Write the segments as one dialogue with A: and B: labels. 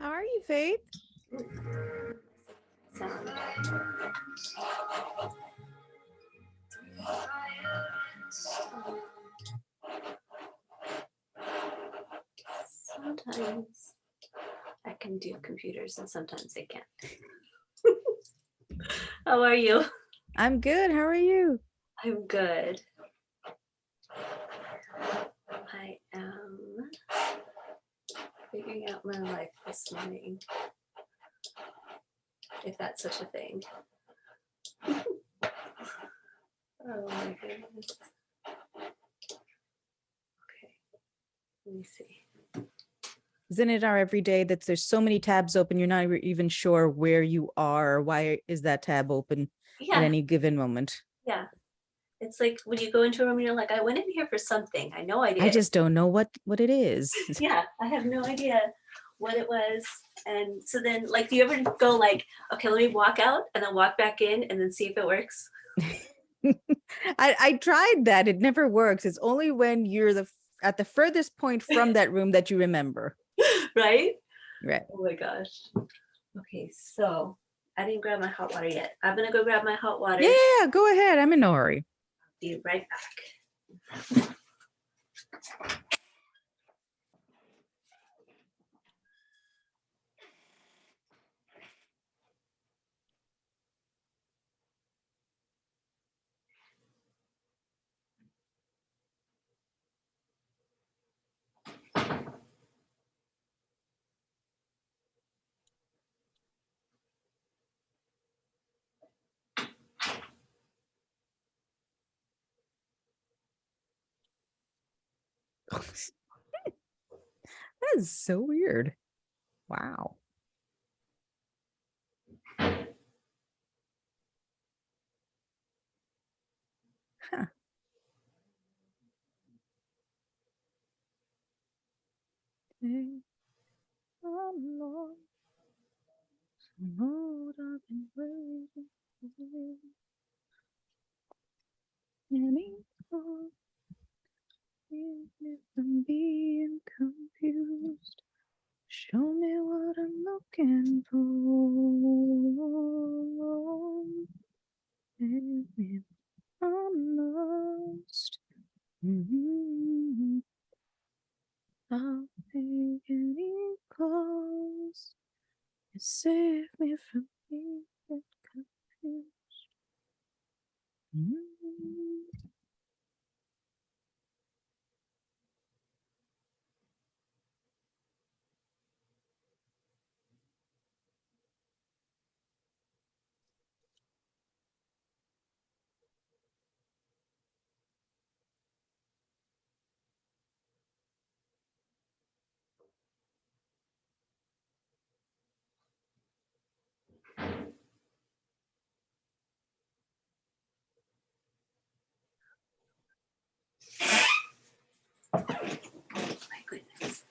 A: How are you, Faith?
B: Sound. Sometimes I can do computers and sometimes I can't. How are you?
A: I'm good. How are you?
B: I'm good. I am figuring out my life this morning, if that's such a thing. Oh my goodness. Okay, let me see.
A: Isn't it our everyday that there's so many tabs open, you're not even sure where you are, or why is that tab open at
B: Yeah,
A: any given moment?
B: yeah. It's like when you go into a room and you're like, I went in here for something. I know I
A: I
B: did.
A: just don't know what it is.
B: Yeah, I have no idea what it was. And so then, like, do you ever go like, okay, let me walk out and then walk back in and then see if it works?
A: I tried that. It never works. It's only when you're at the furthest point from that room that you remember.
B: Right?
A: Right.
B: Oh my gosh. Okay, so I didn't grab my hot water yet. I'm gonna go grab my hot water.
A: Yeah, go ahead. I'm in no hurry.
B: Be right back.
A: That is so weird. Wow. Huh. Oh, Lord. Lord, I've been waiting for any cause from being confused. Show me what I'm looking for. Maybe I'm lost. I'll take any cause. You save me from being confused.
B: My goodness.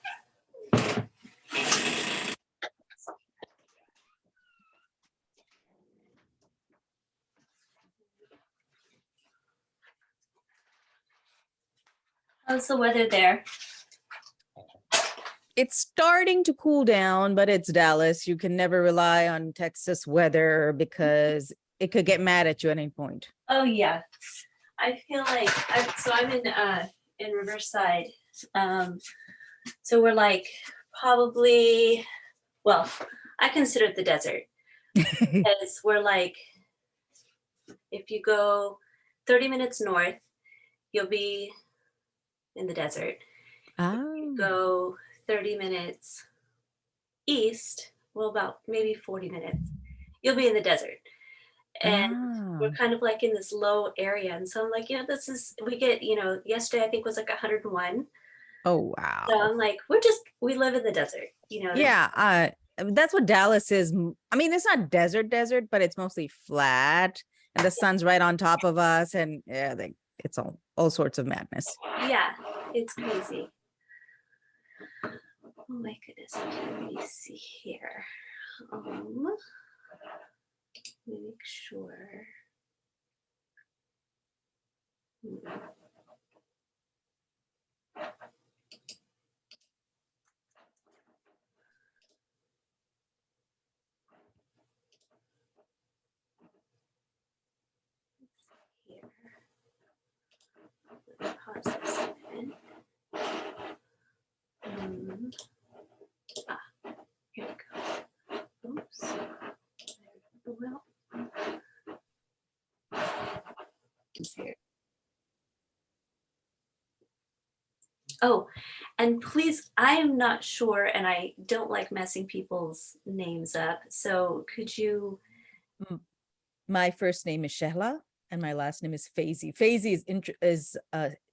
B: How's the weather there?
A: It's starting to cool down, but it's Dallas. You can never rely on Texas weather because it could get mad at you at any point.
B: Oh yeah. I feel like I'm in Riverside. Um, so we're like probably well, I consider it the desert because we're like if you go 30 minutes north, you'll be in the desert. You
A: Oh.
B: go 30 minutes east, well, about maybe 40 minutes, you'll be in the desert. And we're
A: Ah.
B: kind of like in this low area. And so I'm like, we get, yesterday I think was like 101.
A: Oh,
B: So
A: wow.
B: I'm like, we live in the desert.
A: Yeah, that's what Dallas is. I mean, it's not desert, but it's mostly flat and the sun's right on top of us. And yeah, it's all sorts of madness.
B: Yeah, it's crazy. Oh my goodness. Okay, let me see here. Let me make sure. +7. Here we go. Oops. Well, here. Oh, and please, I am not sure, and I don't like messing people's names up. So could you?
A: My first name is Shehla and my last name is Faizi. Faizi is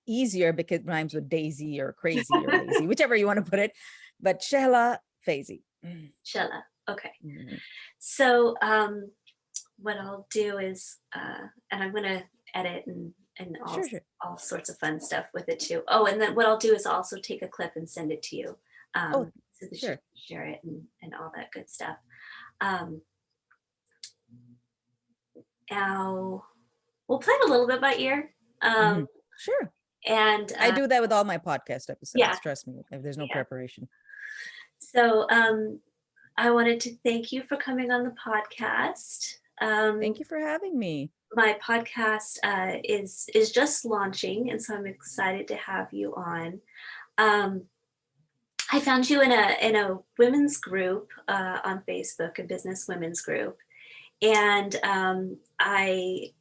A: easier because it rhymes with daisy or crazy or lazy, whichever you want to put it. But Shehla Faizi.
B: Shehla. Okay.
A: Mhm.
B: So what I'll do is, and I'm gonna edit and
A: Sure, sure.
B: all sorts of fun stuff with it too. Oh, and then what I'll do is also take a clip and send it to you,
A: Oh,
B: so that you
A: sure.
B: can share it and all that good stuff. Um, now we'll play it a little bit by ear.
A: Mhm. Sure.
B: And
A: I do that with all my podcast
B: yeah,
A: episodes. Trust me, if there's no
B: yeah.
A: preparation.
B: So I wanted to thank you for coming on the podcast.
A: Thank you for having me.
B: My podcast is just launching, and so I'm excited to have you on. Um, I found you in a women's group on Facebook, a business women's group, and I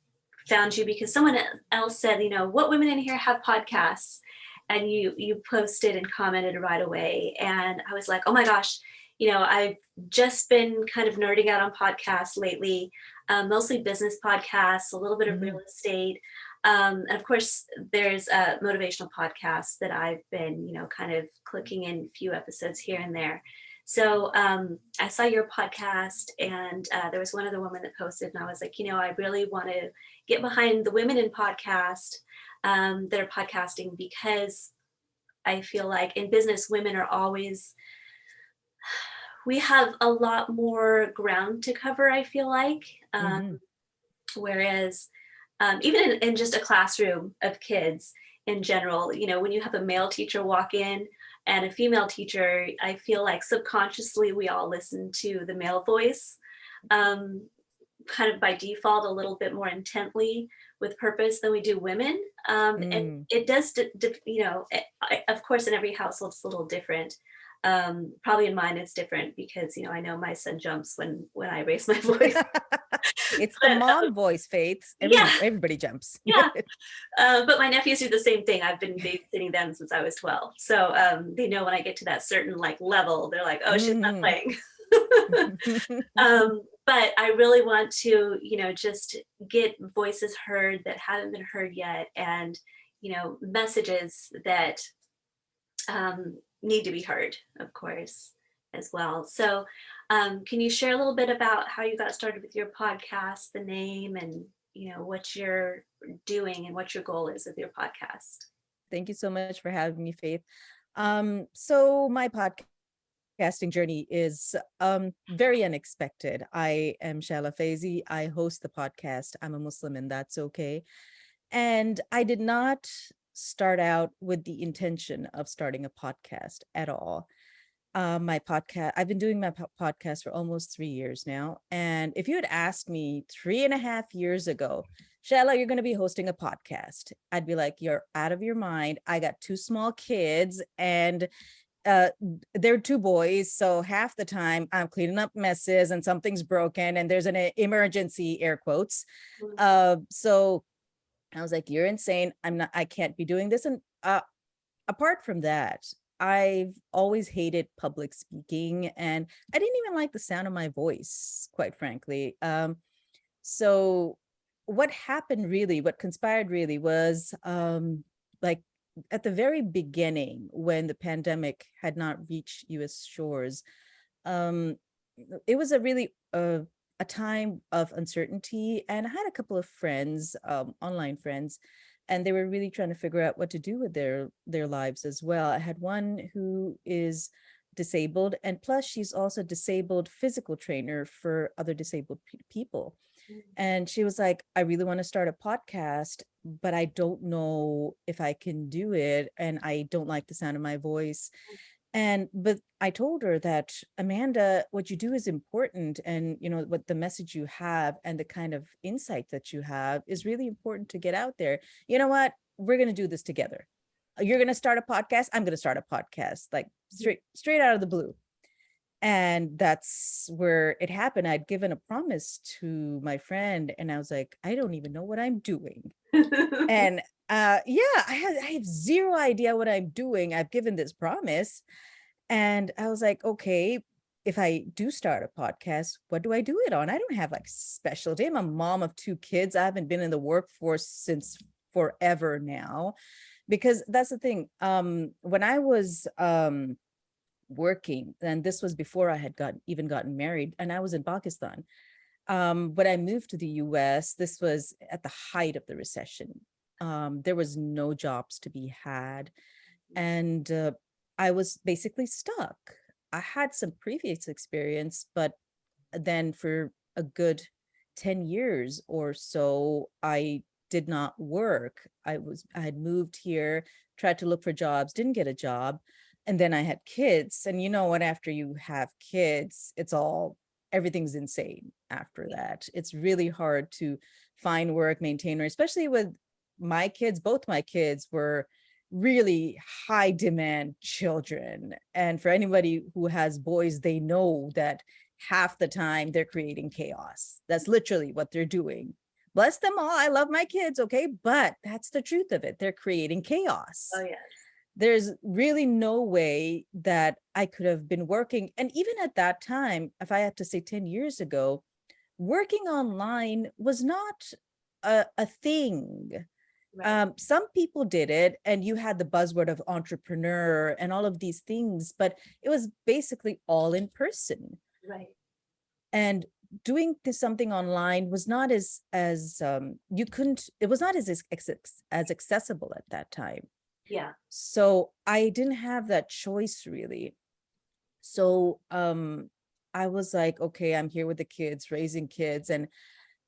B: found you because someone else said, you know, what women in here have podcasts, and you posted and commented right away, and I was like, oh my gosh, you know, I've just been kind of nerding out on podcasts lately, mostly business podcasts, a little bit of real
A: Mhm.
B: estate. And of course, there's a motivational podcast that I've been, you know, kind of clicking in a few episodes here and there. So I saw your podcast, and there was one other woman that posted, and I was like, you know, I really want to get behind the women in podcast that are podcasting, because I feel like in business, women are always, we have a lot more ground to cover, I feel like.
A: Mhm.
B: Whereas even in just a classroom of kids in general, you know, when you have a male teacher walk in and a female teacher, I feel like subconsciously we all listen to the male voice, um, kind of by default a little bit more intently with purpose than we do women. And
A: Mm.
B: it does, you know, of course, in every household it's a little different. Probably in mine it's different because, you know, I know my son jumps when I raise my voice.
A: It's the
B: But
A: mom voice, Faith.
B: yeah,
A: Everybody jumps.
B: yeah. But my nephews do the same thing. I've been babysitting them since I was 12. So they know when I get to that certain like level, they're like, oh, she's not
A: Mhm.
B: playing. But I really want to, you know, just get voices heard that haven't been heard yet, and, you know, messages that need to be heard, of course, as well. So can you share a little bit about how you got started with your podcast, the name, and, you know, what you're doing and what your goal is with your podcast?
A: Thank you so much for having me, Faith. So my podcasting journey is very unexpected. I am Shehla Faizi. I host the podcast I'm a Muslim and That's Okay. And I did not start out with the intention of starting a podcast at all. My podcast, I've been doing my podcast for almost 3 years now. And if you had asked me 3.5 years ago, Shehla, you're going to be hosting a podcast, I'd be like, you're out of your mind. I got two small kids and uh they're two boys, so half the time I'm cleaning up messes and something's broken and there's an emergency, air quotes. So I was like, you're insane. I can't be doing this. And apart from that, I've always hated public speaking and I didn't even like the sound of my voice, quite frankly. So what happened really, what conspired really was like at the very beginning when the pandemic had not reached US shores, um, it was a really a time of uncertainty, and I had a couple of friends, online friends, and they were really trying to figure out what to do with their lives as well. I had one who is disabled, and plus she's also a disabled physical trainer for other disabled people. And she was like, I really want to start a podcast, but I don't know if I can do it. And I don't like the sound of my voice. But I told her that, Amanda, what you do is important. And, you know, what the message you have and the kind of insight that you have is really important to get out there. You know what? we're going to do this together. You're going to start a podcast. I'm going to start a podcast, like straight out of the blue. And that's where it happened. I'd given a promise to my friend, and I was like, I don't even know what I'm doing. And yeah, I have zero idea what I'm doing. I've given this promise. And I was like, okay, if I do start a podcast, what do I do it on? I don't have like specialty. I'm a mom of 2 kids. I haven't been in the workforce since forever now, because that's the thing. When I was working, and this was before I had gotten married, and I was in Pakistan. When I moved to the US, this was at the height of the recession. There was no jobs to be had. And I was basically stuck. I had some previous experience, but then for a good 10 years or so, I did not work. I had moved here, tried to look for jobs, didn't get a job. And then I had kids. And you know what, after you have kids, everything's insane after that. It's really hard to find work, maintain, or especially with my kids. Both my kids were really high demand children. And for anybody who has boys, they know that half the time they're creating chaos. That's literally what they're doing. Bless them all. I love my kids, okay? But that's the truth of it. They're creating chaos.
B: Oh, yes.
A: There's really no way that I could have been working. And even at that time, if I had to say 10 years ago, working online was not a thing.
B: Right.
A: Some people did it, and you had the buzzword of entrepreneur and all of these things, but it was basically all in person.
B: Right.
A: And doing something online was not as you couldn't, it was not as accessible at that time.
B: Yeah.
A: So I didn't have that choice really. So I was like, okay, I'm here with the kids, raising kids, and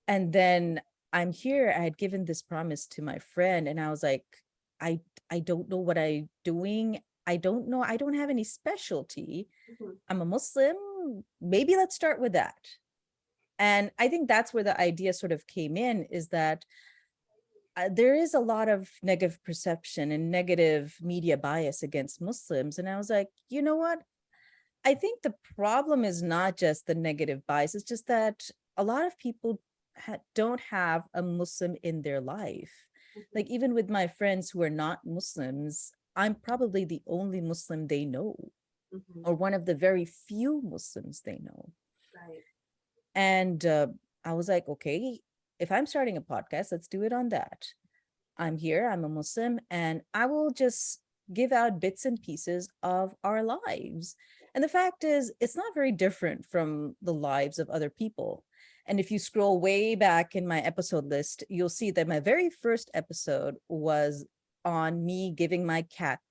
A: then I'm here. I had given this promise to my friend, and I was like, I I don't know what I'm doing. I don't know. I don't have any specialty.
B: Mhm.
A: I'm a Muslim. Maybe let's start with that. And I think that's where the idea sort of came in, is that there is a lot of negative perception and negative media bias against Muslims. And I was like, you know what? I think the problem is not just the negative bias. It's just that a lot of people don't have a Muslim in their life. Like even with my friends who are not Muslims, I'm probably the only Muslim they know,
B: Mhm.
A: or one of the very few Muslims they know.
B: Right.
A: And I was like, okay, if I'm starting a podcast, let's do it on that. I'm here, I'm a Muslim, and I will just give out bits and pieces of our lives. And the fact is, it's not very different from the lives of other people. And if you scroll way back in my episode list, you'll see that my very first episode was on me giving my cats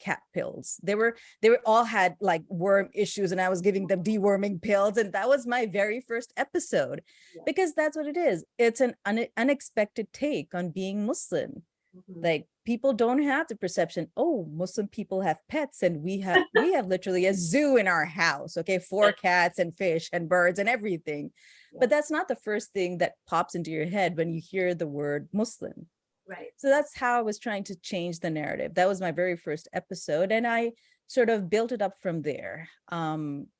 A: cat pills. They were all had like worm issues, and I was giving them deworming pills. And that was my very first episode,
B: Yeah.
A: because that's what it is. It's an unexpected take on being Muslim.
B: Mhm.
A: Like people don't have the perception, oh, Muslim people have pets, and we have literally a zoo in our house, okay, 4 cats and fish and birds and everything.
B: Yeah.
A: But that's not the first thing that pops into your head when you hear the word Muslim.
B: Right.
A: So that's how I was trying to change the narrative. That was my very first episode, and I sort of built it up from there.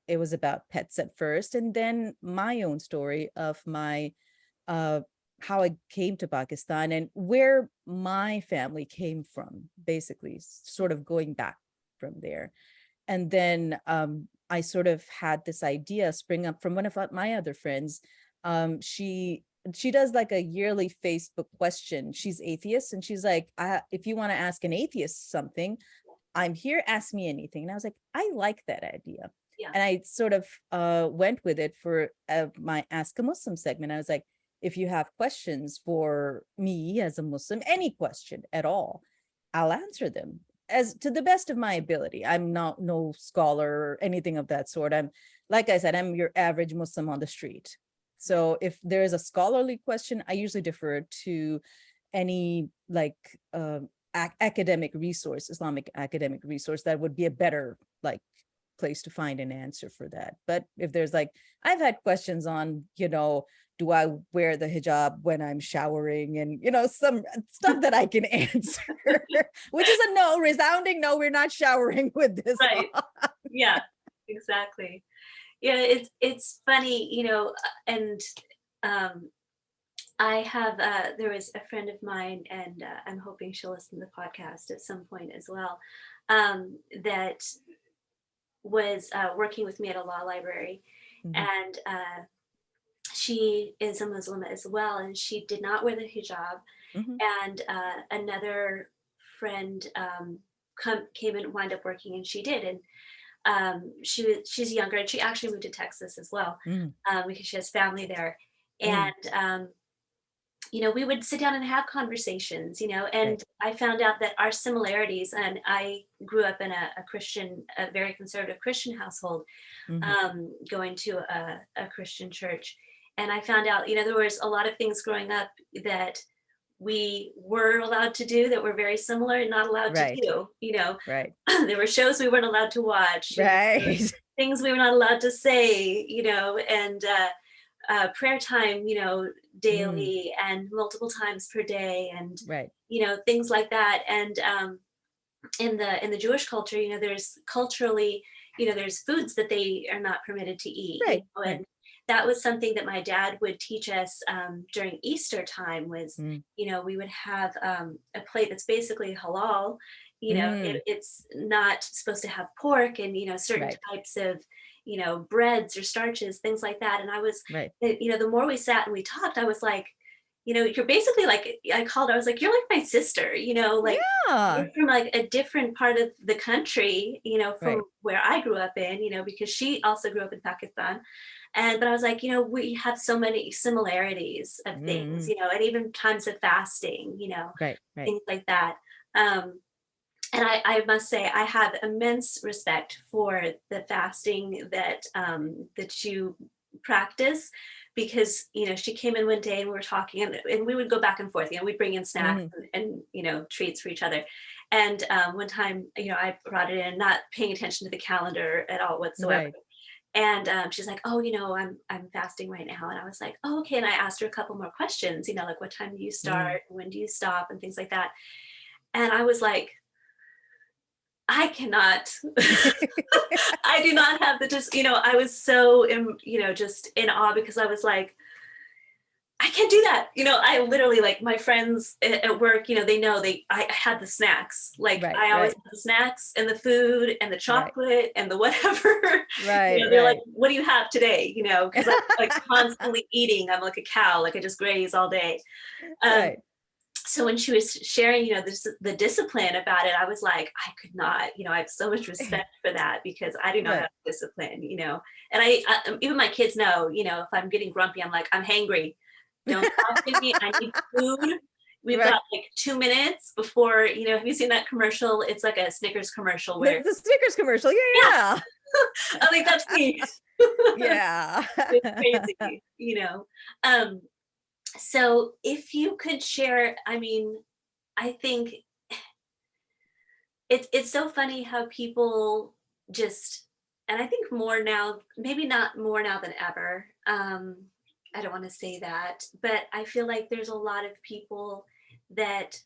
A: It was about pets at first, and then my own story of my uh how I came to Pakistan and where my family came from, basically, sort of going back from there. And then I sort of had this idea spring up from one of my other friends. She does like a yearly Facebook question. She's atheist, and she's like, if you want to ask an atheist something, I'm here, ask me anything. And I was like, I like that idea.
B: Yeah.
A: And I sort of went with it for my Ask a Muslim segment. I was like, if you have questions for me as a Muslim, any question at all, I'll answer them as to the best of my ability. I'm not no scholar or anything of that sort. I'm, like I said, I'm your average Muslim on the street. So if there is a scholarly question, I usually defer to any like academic resource, Islamic academic resource, that would be a better like place to find an answer for that. But if there's like, I've had questions on, do I wear the hijab when I'm showering? And, some stuff that I can answer, which is a no, resounding no, we're not showering with this
B: Right.
A: on.
B: Yeah, exactly. Yeah, it's funny, and um, I have there was a friend of mine, and I'm hoping she'll listen to the podcast at some point as well. That was working with me at a law library,
A: Mhm,
B: and she is a Muslim as well, and she did not wear the hijab.
A: mhm,
B: And another friend came and wound up working, and she did, and she's younger, and she actually moved to Texas as well,
A: mhm.
B: because she has family there,
A: Mm,
B: and we would sit down and have conversations,
A: right.
B: and I found out that our similarities, and I grew up in a very conservative Christian household,
A: Mhm.
B: going to a Christian church. And I found out, there was a lot of things growing up that we were allowed to do that were very similar and not allowed to
A: Right.
B: do.
A: Right.
B: There were shows we weren't allowed to watch, there were
A: Right.
B: things we were not allowed to say, and prayer time,
A: Mm,
B: daily and multiple times per day, and
A: right.
B: things like that. And in the Jewish culture, there's culturally, there's foods that they are not permitted to eat,
A: Right.
B: and
A: Right.
B: that was something that my dad would teach us during Easter time was,
A: Mm,
B: we would have a plate that's basically halal.
A: mm,
B: It's not supposed to have pork and, certain
A: right.
B: types of, breads or starches, things like that. And I was,
A: Right.
B: the more we sat and we talked, I was like, you're basically like, I was like, you're like my sister, like
A: Yeah.
B: you're from like a different part of the country, from
A: Right.
B: where I grew up in, because she also grew up in Pakistan. But I was like, we have so many similarities of things,
A: Mm,
B: and even times of fasting,
A: right. Right.
B: things like that. Um, and I must say, I have immense respect for the fasting that you practice, because she came in one day and we were talking, and we would go back and forth. We'd bring in snacks
A: Mhm.
B: and treats for each other. And one time, I brought it in, not paying attention to the calendar at all whatsoever.
A: Right.
B: And she's like, "Oh, I'm fasting right now." And I was like, "Oh, okay." And I asked her a couple more questions, like what time do you
A: Mm.
B: start, when do you stop, and things like that. And I was like, I cannot. I do not have the just, I was so, just in awe, because I was like, I can't do that. I literally, like, my friends at work, they know I had the snacks. Like,
A: Right.
B: I always
A: Right.
B: had the snacks and the food and the
A: Right.
B: chocolate and the whatever.
A: Right.
B: They're like,
A: Right.
B: what do you have today? Because I'm like constantly eating. I'm like a cow, like I just graze all day. Um,
A: Right.
B: so when she was sharing, the discipline about it, I was like, I could not, I have so much respect for that, because I do not have
A: Right.
B: discipline, and even my kids know, if I'm getting grumpy, I'm like, I'm hangry. Don't talk to me. I need food. We've
A: Right.
B: got like 2 minutes before, have you seen that commercial? It's like a Snickers commercial where,
A: The Snickers commercial.
B: yeah,
A: Yeah.
B: I think that's me.
A: Yeah.
B: It's
A: Yeah.
B: crazy, Um, so if you could share, I mean, I think it's so funny how people just, and I think more now, maybe not more now than ever. I don't want to say that, but I feel like there's a lot of people that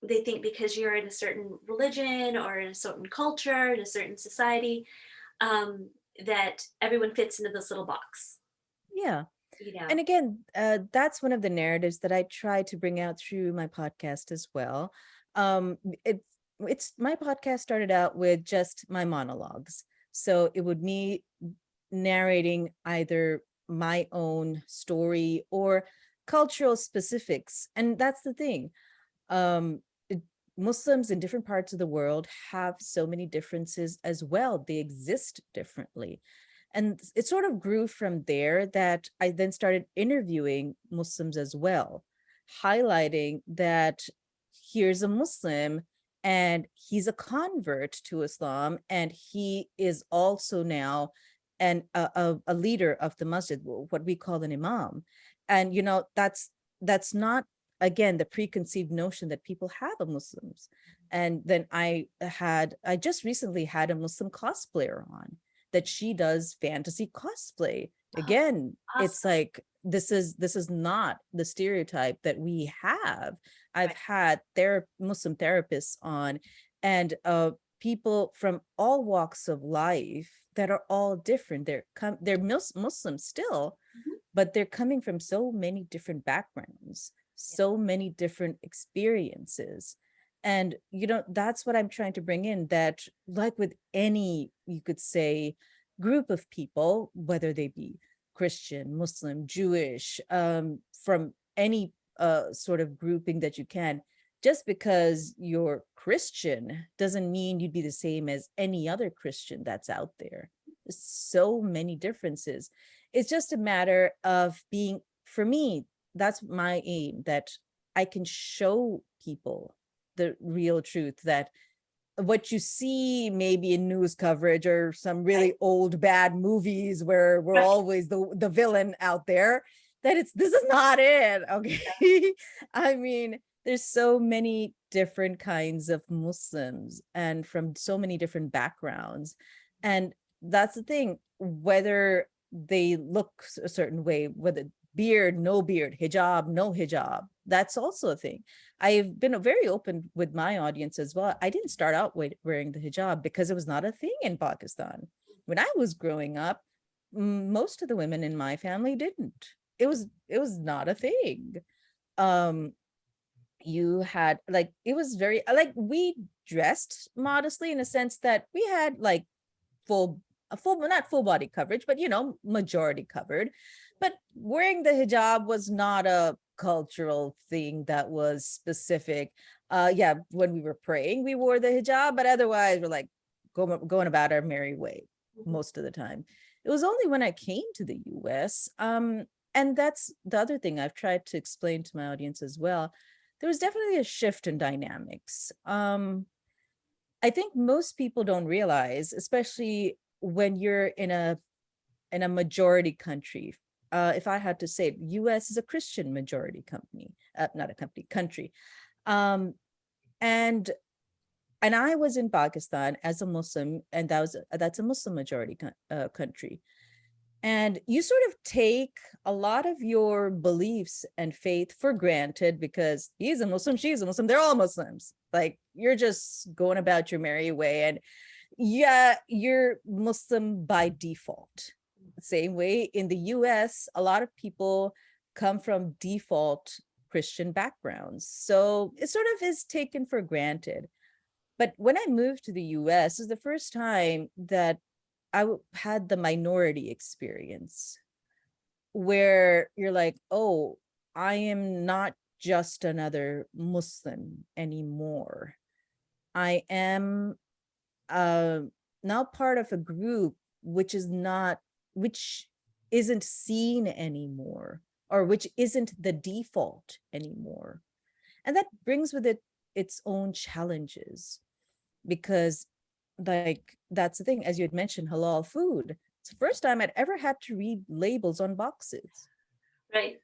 B: they think because you're in a certain religion or in a certain culture, in a certain society, um, that everyone fits into this little box,
A: Yeah.
B: you
A: And
B: know.
A: again, that's one of the narratives that I try to bring out through my podcast as well. It's my podcast started out with just my monologues, so it would me narrating either my own story or cultural specifics, and that's the thing. Um, it- Muslims in different parts of the world have so many differences as well. They exist differently. And it sort of grew from there that I then started interviewing Muslims as well, highlighting that here's a Muslim and he's a convert to Islam, and he is also now a leader of the masjid, what we call an imam. And that's not, again, the preconceived notion that people have of Muslims. And then I just recently had a Muslim cosplayer on, that she does fantasy cosplay.
B: Oh,
A: Again, it's
B: awesome.
A: like this is not the stereotype that we have. I've
B: Right.
A: had Muslim therapists on, and people from all walks of life that are all different. They're Muslims still,
B: Mhm.
A: but they're coming from so many different backgrounds,
B: Yeah.
A: so many different experiences. And that's what I'm trying to bring in, that like with any, you could say, group of people, whether they be Christian, Muslim, Jewish, from any sort of grouping that you can, just because you're Christian doesn't mean you'd be the same as any other Christian that's out there. There's so many differences. It's just a matter of being, for me, that's my aim, that I can show people the real truth, that what you see maybe in news coverage or some really old bad movies where we're
B: Right.
A: always the villain out there, that this is not it. Okay. I mean, there's so many different kinds of Muslims and from so many different backgrounds. And that's the thing, whether they look a certain way, whether beard, no beard, hijab, no hijab, that's also a thing. I've been very open with my audience as well. I didn't start out wearing the hijab because it was not a thing in Pakistan. When I was growing up, most of the women in my family didn't. It was not a thing. Um, you had like, it was very like, we dressed modestly in a sense that we had like full a full not full body coverage, but majority covered. But wearing the hijab was not a cultural thing that was specific. Yeah, when we were praying we wore the hijab, but otherwise we're like going about our merry way
B: Mhm.
A: most of the time. It was only when I came to the US, and that's the other thing I've tried to explain to my audience as well. There was definitely a shift in dynamics. I think most people don't realize, especially when you're in a majority country. If I had to say it, US is a Christian majority company, not a company, country. Um, and and I was in Pakistan as a Muslim, and that's a Muslim majority country. And you sort of take a lot of your beliefs and faith for granted because he's a Muslim, she's a Muslim, they're all Muslims. Like, you're just going about your merry way. And yeah, you're Muslim by default. Same way in the US, a lot of people come from default Christian backgrounds. So it sort of is taken for granted. But when I moved to the US, is the first time that had the minority experience where you're like, oh, I am not just another Muslim anymore. I am uh, now part of a group which isn't seen anymore, or which isn't the default anymore. And that brings with it its own challenges, because like, that's the thing, as you had mentioned, halal food, it's the first time I'd ever had to read labels on boxes.
B: Right.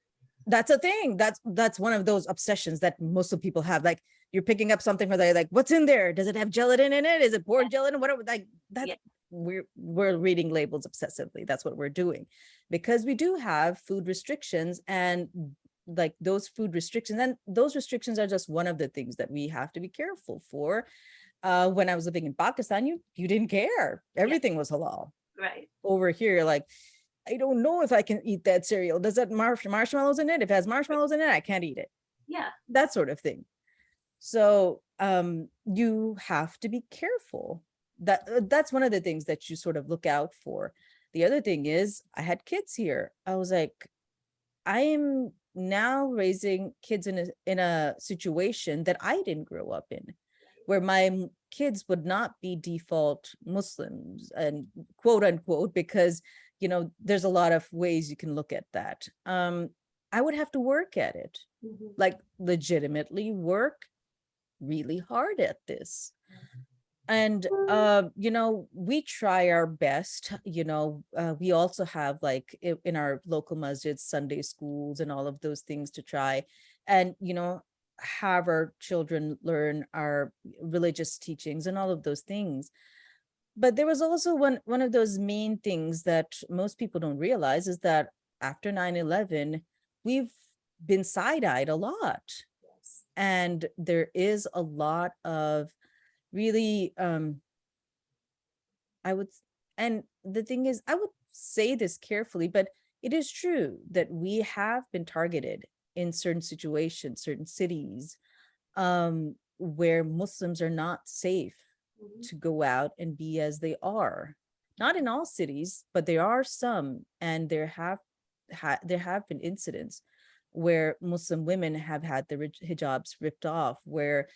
A: That's a thing, that's one of those obsessions that most of people have. Like, you're picking up something for like, what's in there, does it have gelatin in it, is it pork gelatin, whatever, like that.
B: Yeah.
A: We're reading labels obsessively, that's what we're doing, because we do have food restrictions. And like, those food restrictions, and those restrictions are just one of the things that we have to be careful for. When I was living in Pakistan, you didn't care.
B: Yeah.
A: Everything was halal.
B: Right.
A: Over here, like, I don't know if I can eat that cereal. Does that marshmallows in it? If it has marshmallows in it, I can't eat it.
B: Yeah.
A: That sort of thing. So you have to be careful. That's one of the things that you sort of look out for. The other thing is, I had kids here. I was like, I am now raising kids in a situation that I didn't grow up in, where my kids would not be default Muslims, and quote unquote, because there's a lot of ways you can look at that. I would have to work at it,
B: Mhm.
A: like legitimately work really hard at this. And we try our best. We also have, like, in our local masjids, Sunday schools and all of those things to try and have our children learn our religious teachings and all of those things. But there was also one of those main things that most people don't realize, is that after 9/11, we've been side-eyed a lot.
B: Yes.
A: And there is a lot of really, I would, and the thing is, I would say this carefully, but it is true that we have been targeted in certain situations, certain cities, where Muslims are not safe
B: Mhm.
A: to go out and be as they are. Not in all cities, but there are some, and there have been incidents where Muslim women have had their hijabs ripped off. Where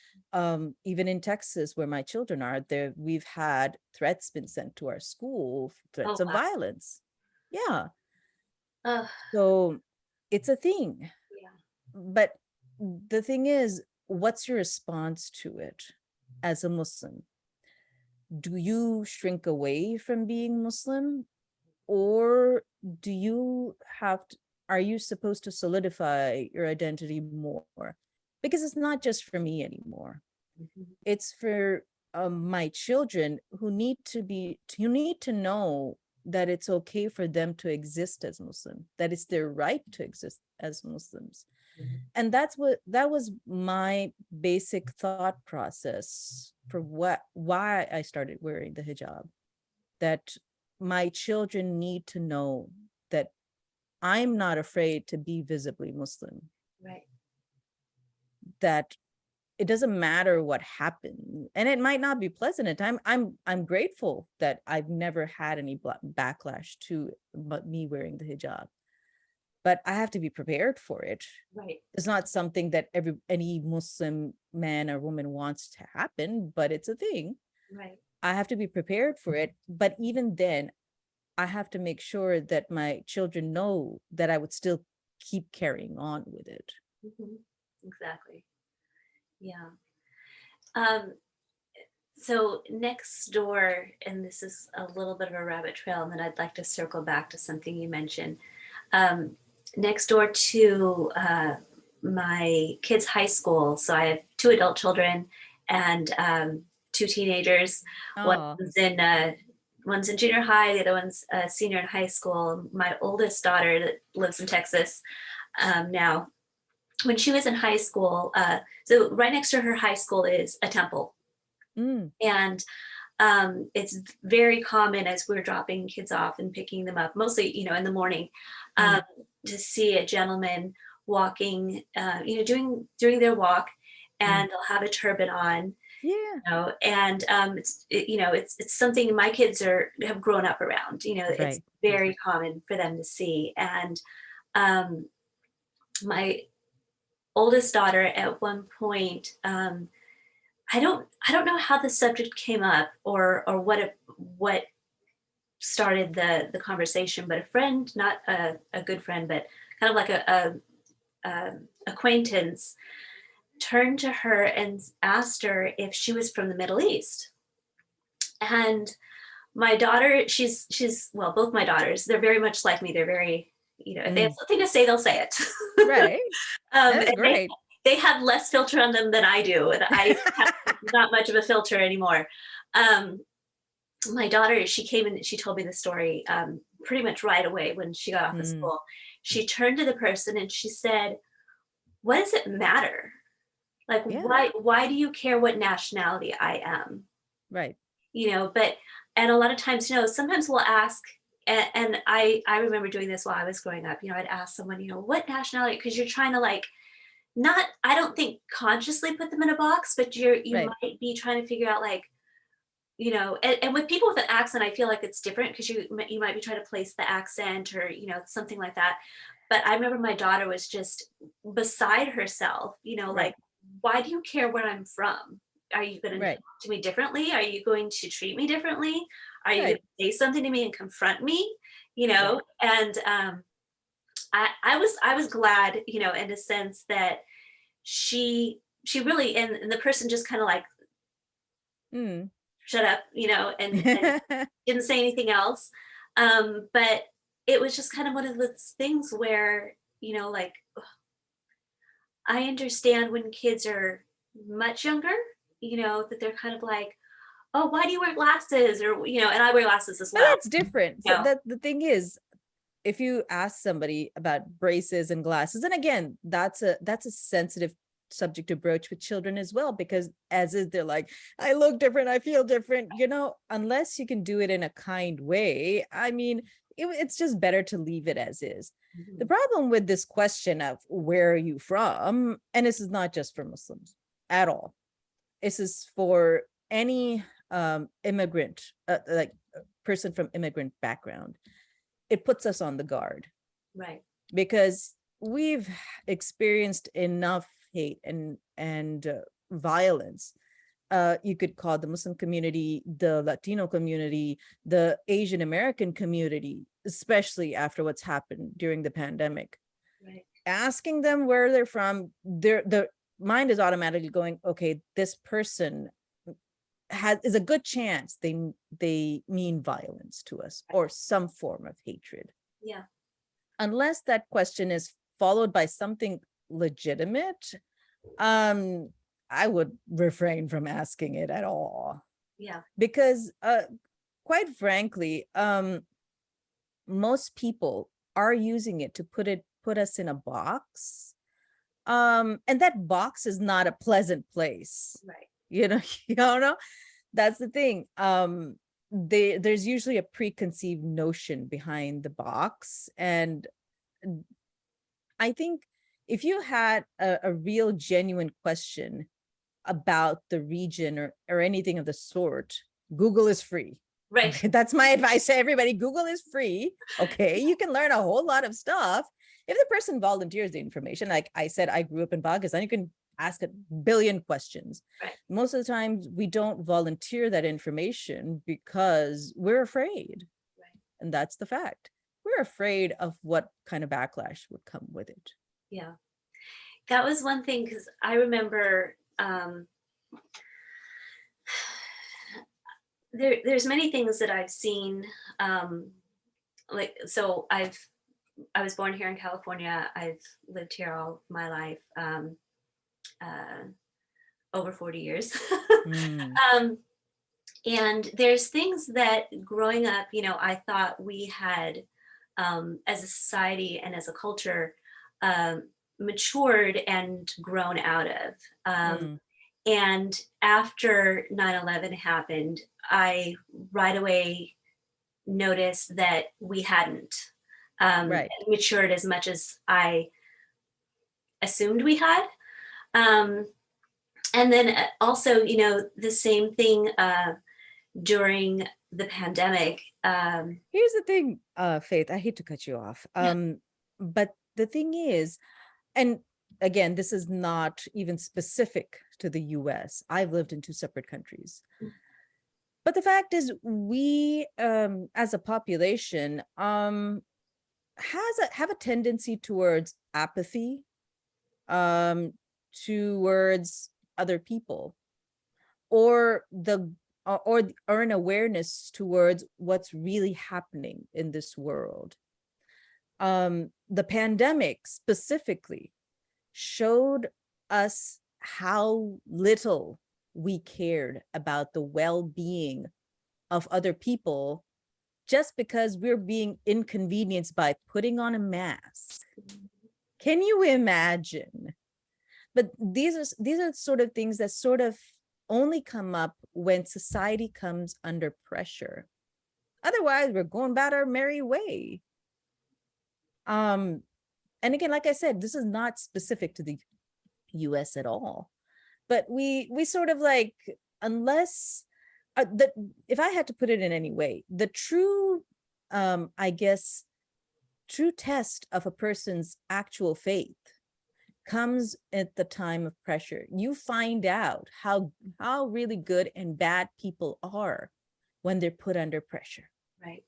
A: even in Texas, where my children are, there we've had threats been sent to our school, threats
B: Oh
A: of
B: wow.
A: violence. Yeah,
B: Uh,
A: so it's a thing.
B: yeah.
A: But the thing is, what's your response to it as a Muslim? Do you shrink away from being Muslim, or do you have to, are you supposed to solidify your identity more? Because it's not just for me anymore.
B: Mhm.
A: It's for my children who need to know that it's okay for them to exist as Muslim, that it's their right to exist as Muslims. And that was my basic thought process for why I started wearing the hijab. That my children need to know that I'm not afraid to be visibly Muslim,
B: Right.
A: that it doesn't matter what happened, and it might not be pleasant at time. I'm grateful that I've never had any backlash to but me wearing the hijab, but I have to be prepared for it.
B: Right.
A: It's not something that any Muslim man or woman wants to happen, but it's a thing.
B: Right.
A: I have to be prepared for it. But even then, I have to make sure that my children know that I would still keep carrying on with it.
B: Mhm. Exactly. Yeah. Um, so next door, and this is a little bit of a rabbit trail, and then I'd like to circle back to something you mentioned. Um, Next door to my kids' high school, so I have two adult children and two teenagers.
A: Oh,
B: One's in uh, one's in junior high, the other one's a senior in high school. My oldest daughter that lives in Texas now. When she was in high school, so right next to her high school is a temple,
A: mm,
B: and it's very common as we're dropping kids off and picking them up, mostly, in the morning, um,
A: mm,
B: to see a gentleman walking, doing their walk,
A: mm.
B: and they'll have a turban on,
A: Yeah,
B: and it's something my kids have grown up around. It's
A: right.
B: very common for them to see, and um, my oldest daughter at one point. I don't know how the subject came up or what started the conversation, but a friend, not a good friend, but kind of like a acquaintance, turned to her and asked her if she was from the Middle East. And my daughter, she's well, both my daughters, they're very much like me. They're very, if they have
A: Mm,
B: something to say, they'll say it.
A: right. That's
B: And they
A: great.
B: they have less filter on them than I do, and I have not much of a filter anymore. Um, my daughter, she came and she told me the story pretty much right away when she got off of
A: Mm,
B: school. She turned to the person and she said, "What does it matter? Like,
A: yeah,
B: why do you care what nationality I am?"
A: right.
B: But and a lot of times, sometimes we'll ask, and I remember doing this while I was growing up. I'd ask someone, what nationality, because you're trying to like not, I don't think consciously put them in a box, but you
A: Right.
B: might be trying to figure out like, and with people with an accent, I feel like it's different because you might be trying to place the accent or something like that. But I remember my daughter was just beside herself,
A: Right.
B: like, why do you care where I'm from? Are you going to
A: Right.
B: talk to me differently? Are you going to treat me differently? Are you going
A: Right.
B: to say something to me and confront me?
A: Right.
B: And I was glad, in a sense that she really, and the person just kind of like
A: Mm.
B: shut up, and didn't say anything else. But it was just kind of one of those things where, like, I understand when kids are much younger, that they're kind of like, oh, why do you wear glasses? Or, and I wear glasses as
A: But
B: well.
A: that's different.
B: You
A: So
B: know,
A: that the thing is, if you ask somebody about braces and glasses, and again, that's a sensitive subject to broach with children as well, because as is, they're like, I look different, I feel different, unless you can do it in a kind way. I mean, it's just better to leave it as is. The
B: Mhm.
A: problem with this question of where are you from, and this is not just for Muslims at all, this is for any immigrant, like person from immigrant background, it puts us on the guard,
B: Right.
A: because we've experienced enough hate and violence. You could call the Muslim community, the Latino community, the Asian American community, especially after what's happened during the pandemic.
B: Right.
A: Asking them where they're from, the mind is automatically going, okay, this person is a good chance they mean violence to us or some form of hatred.
B: Yeah.
A: Unless that question is followed by something legitimate, um I would refrain from asking it at all,
B: Yeah.
A: because quite frankly, most people are using it to put us in a box, and that box is not a pleasant place.
B: Right.
A: You don't know, that's the thing. There's usually a preconceived notion behind the box, and I think if you had a real genuine question about the region or anything of the sort, Google is free.
B: Right.
A: Okay, that's my advice to everybody. Google is free. Okay, you can learn a whole lot of stuff. If the person volunteers the information, like I said, I grew up in Pakistan, you can ask a billion questions.
B: Right.
A: Most of the time, we don't volunteer that information because we're afraid.
B: Right.
A: And that's the fact. We're afraid of what kind of backlash would come with it.
B: Yeah. That was one thing, because I remember there's many things that I've seen. Like, so I was born here in California. I've lived here all my life, uh, over 40 years.
A: Mm,
B: um, and there's things that growing up, I thought we had, as a society and as a culture, um, matured and grown out of.
A: mm,
B: And after 9/11 happened, I right away noticed that we hadn't,
A: right.
B: matured as much as I assumed we had. Um, and then also, the same thing during the pandemic.
A: Here's the thing, Faith, I hate to cut you off.
B: Yeah.
A: But the thing is, and again, this is not even specific to the US. I've lived in two separate countries. But the fact is, we as a population have a tendency towards apathy, towards other people, or or an awareness towards what's really happening in this world. The pandemic specifically showed us how little we cared about the well-being of other people, just because we're being inconvenienced by putting on a mask. Can you imagine? But these are sort of things that sort of only come up when society comes under pressure. Otherwise, we're going about our merry way. And again, like I said, this is not specific to the US at all. But we sort of like, unless if I had to put it in any way, the true I guess true test of a person's actual faith comes at the time of pressure. You find out how really good and bad people are when they're put under pressure.
B: Right.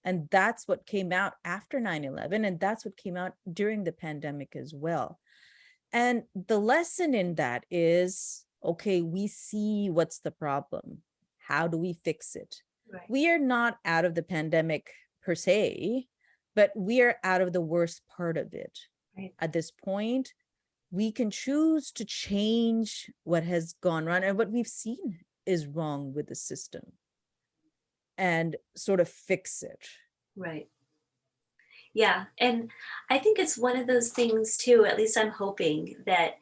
A: And that's what came out after 9/11, and that's what came out during the pandemic as well. And the lesson in that is, okay, we see what's the problem. How do we fix it?
B: Right.
A: We are not out of the pandemic per se, but we are out of the worst part of it.
B: Right.
A: At this point, we can choose to change what has gone wrong and what we've seen is wrong with the system, and sort of fix it.
B: Right. Yeah. And I think it's one of those things too, at least I'm hoping that,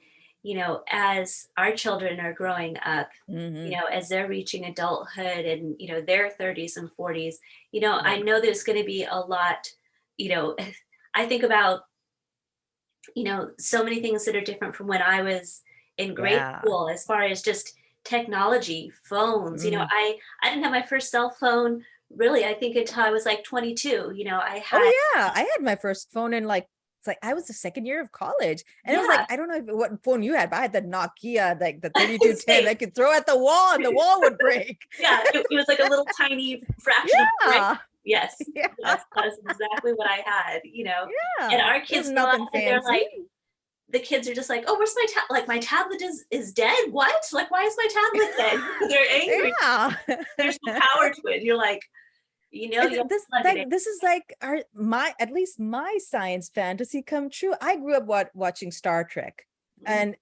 B: as our children are growing up,
A: Hmm.
B: as they're reaching adulthood and, their 30s and 40s, I
A: Right.
B: know there's going to be a lot, you know, I think about, so many things that are different from when I was in grade
A: Yeah.
B: school as far as just technology, phones.
A: Mm.
B: I didn't have my first cell phone really, I think until I was like 22. I had,
A: Oh yeah, I had my first phone in like it's like I was the second year of college, and it was like
B: yeah,
A: I don't know what phone you had, but I had the Nokia, like the 3210.
B: same.
A: I could throw at the wall, and the wall would break.
B: Yeah, it was like a little tiny fraction of a brick.
A: Yeah,
B: Yes,
A: yeah,
B: yes, that's exactly what I had, and
A: yeah.
B: our
A: It was
B: kids grow up
A: nothing
B: and they're
A: fancy.
B: like, the kids are just like, "Oh, where's my tablet? Like, my tablet is dead? What? Like, why is my tablet dead?" They're angry.
A: Yeah.
B: There's no power to it. You're like, you have to plug it in.
A: This is like our my at least my science fantasy come true. I grew up watching Star Trek,
B: Mhm.
A: and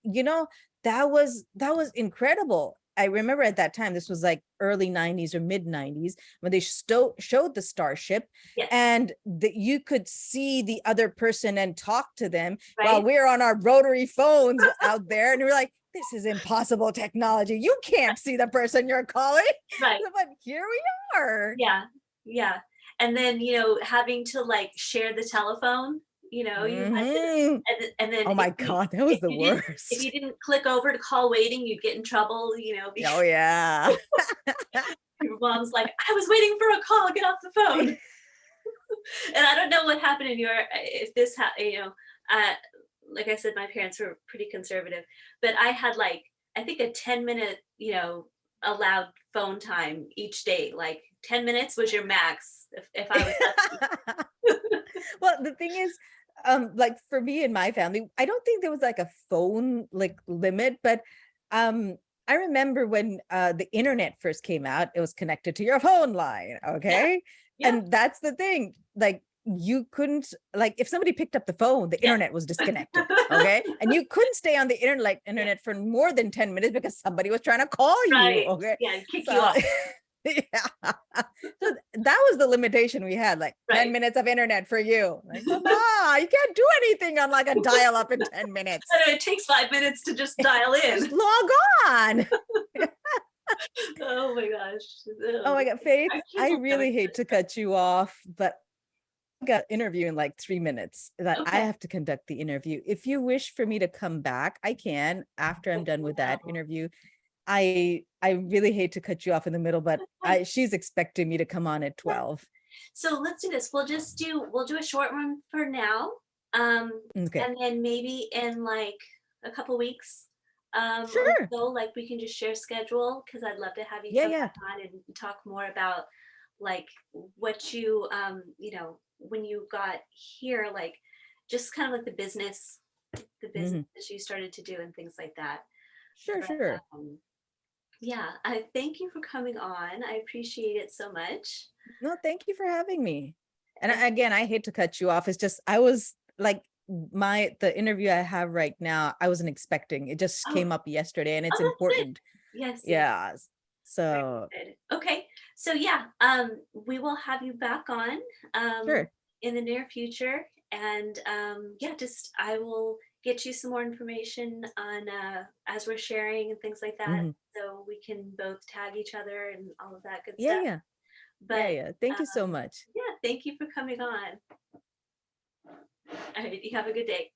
A: that was incredible. I remember at that time, this was like early 90s or mid 90s, when they showed the starship,
B: Yes,
A: and that you could see the other person and talk to them while
B: right?
A: we're on our rotary phones out there, and we're like, this is impossible technology. You can't see the person you're calling.
B: Right.
A: But here we are.
B: Yeah, yeah. And then, having to like share the telephone, you had to,
A: Hmm.
B: and then
A: Oh my God, that was
B: if
A: the
B: you didn't if
A: worst.
B: you didn't click over to call waiting, you'd get in trouble,
A: Oh
B: because
A: yeah.
B: your mom's like, I was waiting for a call, get off the phone. And I don't know what happened in if this, uh, like I said, my parents were pretty conservative, but I had like, I think a 10-minute, allowed phone time each day. Like 10 minutes was your max if I was lucky.
A: Well, the thing is, like for me and my family, I don't think there was like a phone like limit, but um, I remember when the internet first came out, it was connected to your phone line,
B: Yeah,
A: okay?
B: yeah,
A: And that's the thing, like you couldn't like if somebody picked up the phone, the
B: yes.
A: internet was disconnected, okay? And you couldn't stay on the
B: Yeah,
A: internet for more than 10 minutes because somebody was trying to call you,
B: right.
A: okay?
B: Yeah, kick you
A: So
B: off.
A: yeah. So that was the limitation we had, like 10
B: Right.
A: minutes of internet for you. Like, come on, you can't do anything on like a dial up in 10 minutes.
B: I know it takes 5 minutes to just dial
A: Just
B: in.
A: log on.
B: Oh my gosh.
A: Oh
B: Oh,
A: my God, Faith,
B: our kids
A: I
B: will never
A: really
B: get
A: hate to cut you off, but I got an interview in like 3 minutes that
B: it.
A: I
B: Okay.
A: have to conduct the interview. If you wish for me to come back, I can after I'm done with that
B: Wow.
A: interview. I really hate to cut you off in the middle, but
B: That's fine.
A: I she's expecting me to come on at
B: Yeah.
A: 12.
B: So let's do this. We'll do a short one for now.
A: Okay.
B: And then maybe in like a couple weeks, or
A: Sure.
B: so, like we can just share schedule because I'd love to have you
A: Yeah,
B: come
A: yeah.
B: back on and talk more about like what you when you got here, like just kind of like the business
A: Mhm.
B: that you started to do and things like that.
A: Sure,
B: But
A: sure.
B: yeah, I thank you for coming on. I appreciate it so much.
A: No, thank you for having me. And
B: And
A: again, I hate to cut you off. It's just I was like the interview I have right now, I wasn't expecting. It just
B: oh,
A: came up yesterday and
B: oh,
A: it's
B: that's good.
A: important.
B: Yes, yes.
A: Yeah. So,
B: Very good. Okay. So yeah, we will have you back on
A: sure.
B: in the near future. And yeah, just I will get you some more information on as we're sharing and things like that.
A: Mhm.
B: So we can both tag each other and all of that good
A: Yeah,
B: stuff.
A: yeah. Yeah,
B: But
A: yeah. Thank you so
B: um,
A: much.
B: yeah, thank you for coming on. All right, you have a good day.